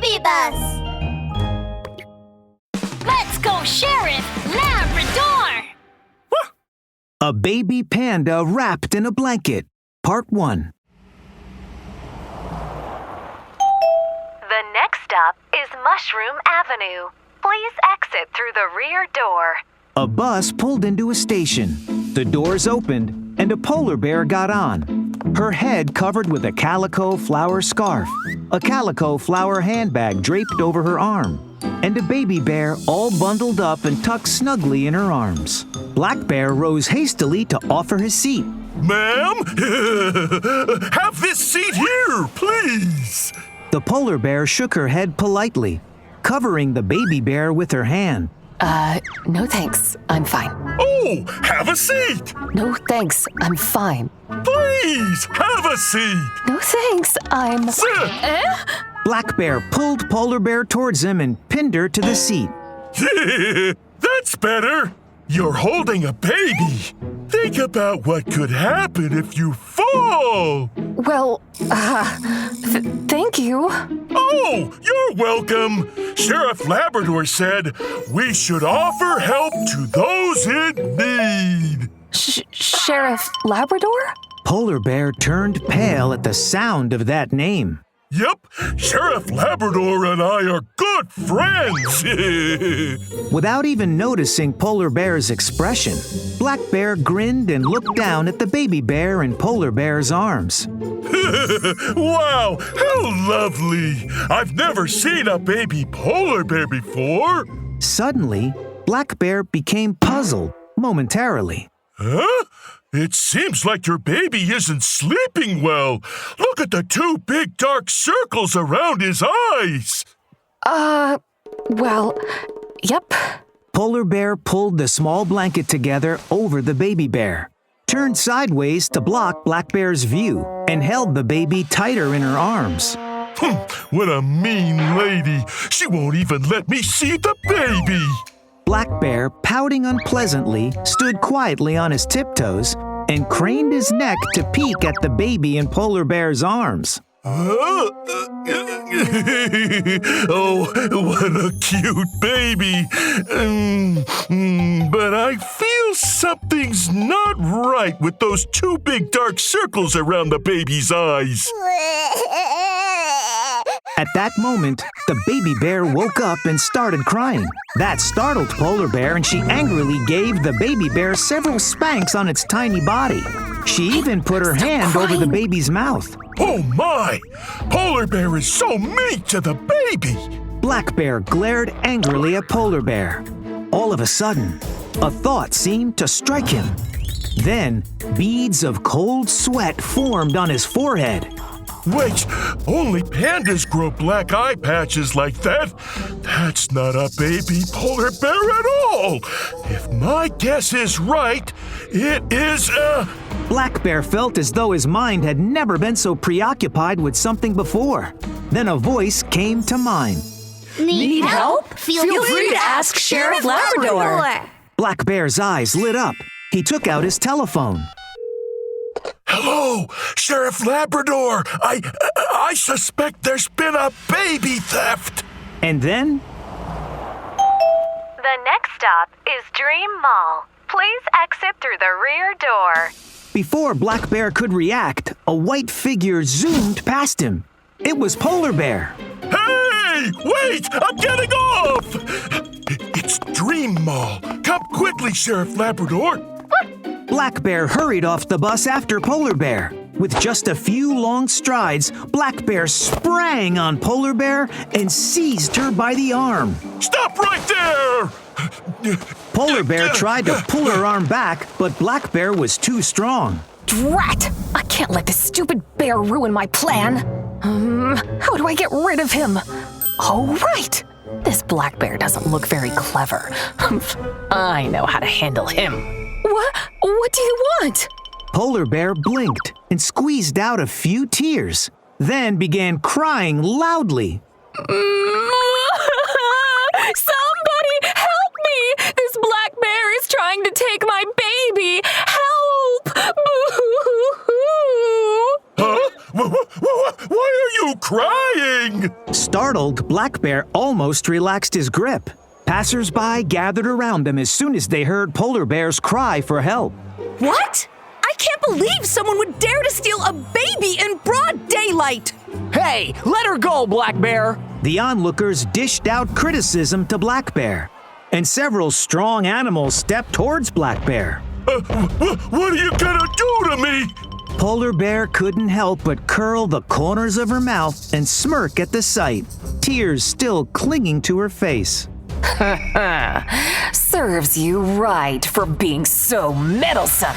baby bus! Let's go, Sheriff Labrador! A baby panda wrapped in a blanket. Part 1. The next stop is Mushroom Avenue. Please exit through the rear door. A bus pulled into a station. The doors opened, and a polar bear got on. Her head covered with a calico flower scarf, a calico flower handbag draped over her arm, and a baby bear all bundled up and tucked snugly in her arms. Black Bear rose hastily to offer his seat. Ma'am, have this seat here, please. The polar bear shook her head politely, covering the baby bear with her hand. No thanks. I'm fine. Oh, have a seat. No thanks. I'm fine. Please, have a seat. No thanks. I'm... Sit. Black Bear pulled Polar Bear towards him and pinned her to the seat. That's better. You're holding a baby. Think about what could happen if you fall. Well, thank you. Oh, you're welcome. Sheriff Labrador said we should offer help to those in need. Sheriff Labrador? Polar Bear turned pale at the sound of that name. Yep, Sheriff Labrador and I are good friends. Without even noticing Polar Bear's expression, Black Bear grinned and looked down at the baby bear in Polar Bear's arms. Wow, how lovely! I've never seen a baby polar bear before. Suddenly, Black Bear became puzzled momentarily. Huh? It seems like your baby isn't sleeping well. Look at the two big dark circles around his eyes. Well, yep. Polar Bear pulled the small blanket together over the baby bear, turned sideways to block Black Bear's view, and held the baby tighter in her arms. What a mean lady. She won't even let me see the baby. Black Bear, pouting unpleasantly, stood quietly on his tiptoes and craned his neck to peek at the baby in Polar Bear's arms. Oh, what a cute baby. But I feel something's not right with those two big dark circles around the baby's eyes. At that moment, the baby bear woke up and started crying. That startled Polar Bear, and she angrily gave the baby bear several spanks on its tiny body. She even put her hand over the baby's mouth. Oh my! Polar Bear is so mean to the baby! Black Bear glared angrily at Polar Bear. All of a sudden, a thought seemed to strike him. Then, beads of cold sweat formed on his forehead. Wait, only pandas grow black eye patches like that. That's not a baby polar bear at all. If my guess is right, it is a... Black Bear felt as though his mind had never been so preoccupied with something before. Then a voice came to mind. Need help? Feel free to ask Sheriff Labrador. Black Bear's eyes lit up. He took out his telephone. Hello, Sheriff Labrador. I suspect there's been a baby theft. And then... The next stop is Dream Mall. Please exit through the rear door. Before Black Bear could react, a white figure zoomed past him. It was Polar Bear. Hey, wait, I'm getting off. It's Dream Mall. Come quickly, Sheriff Labrador. Black Bear hurried off the bus after Polar Bear. With just a few long strides, Black Bear sprang on Polar Bear and seized her by the arm. Stop right there! Polar Bear tried to pull her arm back, but Black Bear was too strong. Drat! I can't let this stupid bear ruin my plan. How do I get rid of him? Oh, right! This black bear doesn't look very clever. I know how to handle him. What do you want? Polar Bear blinked and squeezed out a few tears, then began crying loudly. Somebody help me! This black bear is trying to take my baby! Help! Huh? Why are you you crying? Startled, Black Bear almost relaxed his grip. Passers-by gathered around him as soon as they heard Polar Bear's cry for help. What? I can't believe someone would dare to steal a baby in broad daylight! Hey, let her go, Black Bear! The onlookers dished out criticism to Black Bear, and several strong animals stepped towards Black Bear. What are you gonna do to me? Polar Bear couldn't help but curl the corners of her mouth and smirk at the sight, tears still clinging to her face. Serves you right for being so meddlesome.